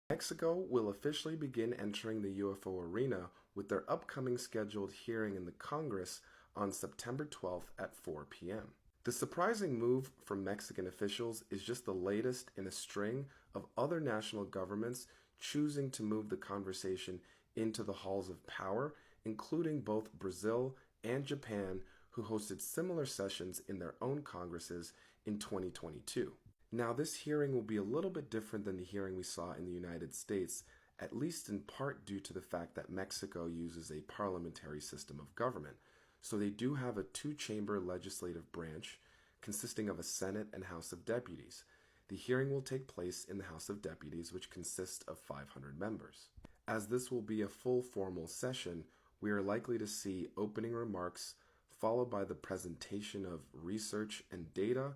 Mexico will officially begin entering the UFO arena with their upcoming scheduled hearing in the Congress on September 12th at 4 p.m. The surprising move from Mexican officials is just the latest in a string of other national governments choosing to move the conversation into the halls of power, including both Brazil and Japan, who hosted similar sessions in their own congresses in 2022. Now, this hearing will be a little bit different than the hearing we saw in the United States, at least in part due to the fact that Mexico uses a parliamentary system of government. So they do have a two-chamber legislative branch consisting of a Senate and House of Deputies. The hearing will take place in the House of Deputies, which consists of 500 members. As this will be a full formal session, we are likely to see opening remarks followed by the presentation of research and data,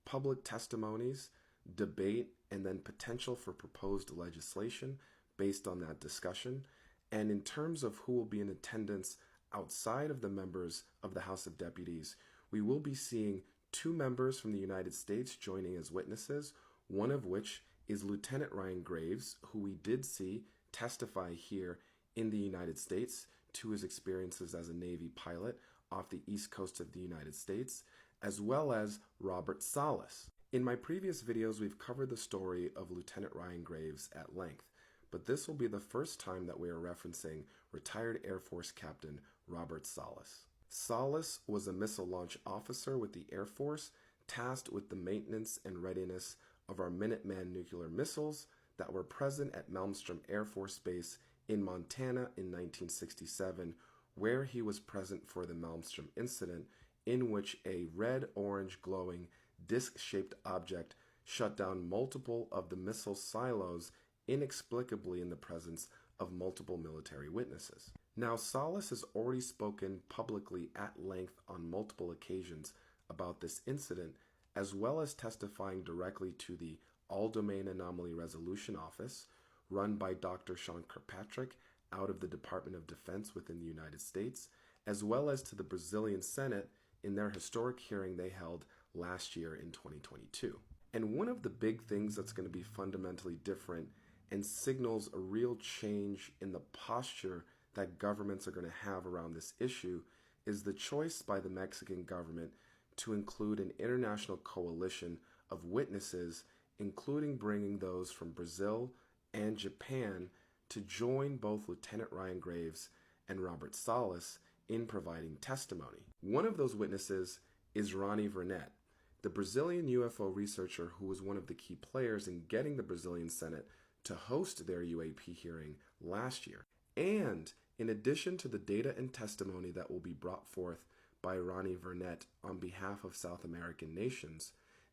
public testimonies, debate, and then potential for proposed legislation based on that discussion. And in terms of who will be in attendance outside of the members of the House of Deputies, we will be seeing two members from the United States joining as witnesses, one of which is Lieutenant Ryan Graves, who we did see testify here in the United States to his experiences as a Navy pilot off the east coast of the United States, as well as Robert Salas. In my previous videos, we've covered the story of Lieutenant Ryan Graves at length, but this will be the first time that we are referencing retired Air Force Captain Robert Salas. Salas was a missile launch officer with the Air Force, tasked with the maintenance and readiness of our Minuteman nuclear missiles that were present at Malmstrom Air Force Base in Montana in 1967, where he was present for the Malmstrom incident, in which a red-orange glowing disc-shaped object shut down multiple of the missile silos inexplicably in the presence of multiple military witnesses. Now, Salas has already spoken publicly at length on multiple occasions about this incident, as well as testifying directly to the All-Domain Anomaly Resolution Office, run by Dr. Sean Kirkpatrick out of the Department of Defense within the United States, as well as to the Brazilian Senate in their historic hearing they held last year in 2022. And one of the big things that's going to be fundamentally different and signals a real change in the posture that governments are going to have around this issue is the choice by the Mexican government to include an international coalition of witnesses, including bringing those from Brazil and Japan to join both Lieutenant Ryan Graves and Robert Salas in providing testimony. One of those witnesses is Ronnie Vernet, the Brazilian UFO researcher who was one of the key players in getting the Brazilian Senate to host their UAP hearing last year. And in addition to the data and testimony that will be brought forth by Ronnie Vernet on behalf of South American nations,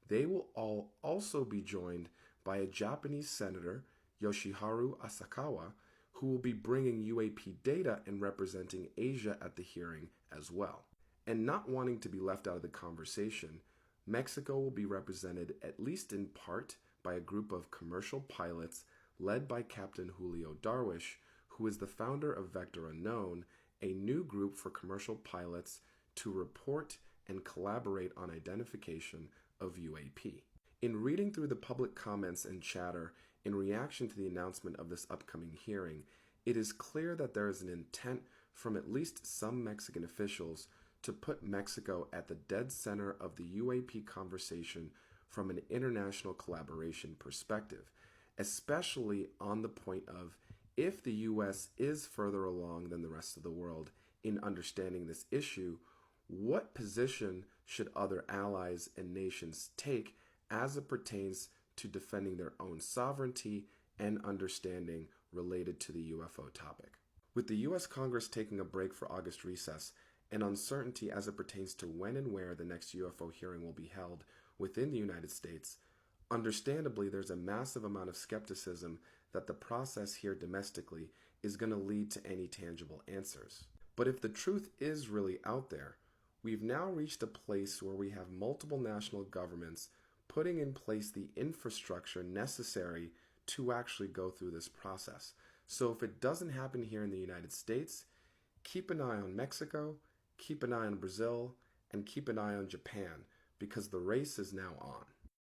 they will all also be joined by a Japanese senator, Yoshiharu Asakawa, who will be bringing UAP data and representing Asia at the hearing as well. And not wanting to be left out of the conversation, Mexico will be represented at least in part by a group of commercial pilots led by Captain Julio Darwish, who is the founder of Vector Unknown, a new group for commercial pilots to report and collaborate on identification of UAP. In reading through the public comments and chatter in reaction to the announcement of this upcoming hearing, it is clear that there is an intent from at least some Mexican officials to put Mexico at the dead center of the UAP conversation from an international collaboration perspective, especially on the point of if the U.S. is further along than the rest of the world in understanding this issue, what position should other allies and nations take as it pertains to defending their own sovereignty and understanding related to the UFO topic? With the U.S. Congress taking a break for August recess and uncertainty as it pertains to when and where the next UFO hearing will be held within the United States, understandably there's a massive amount of skepticism that the process here domestically is going to lead to any tangible answers. But if the truth is really out there, we've now reached a place where we have multiple national governments putting in place the infrastructure necessary to actually go through this process. So if it doesn't happen here in the United States, keep an eye on Mexico, keep an eye on Brazil, and keep an eye on Japan, because the race is now on.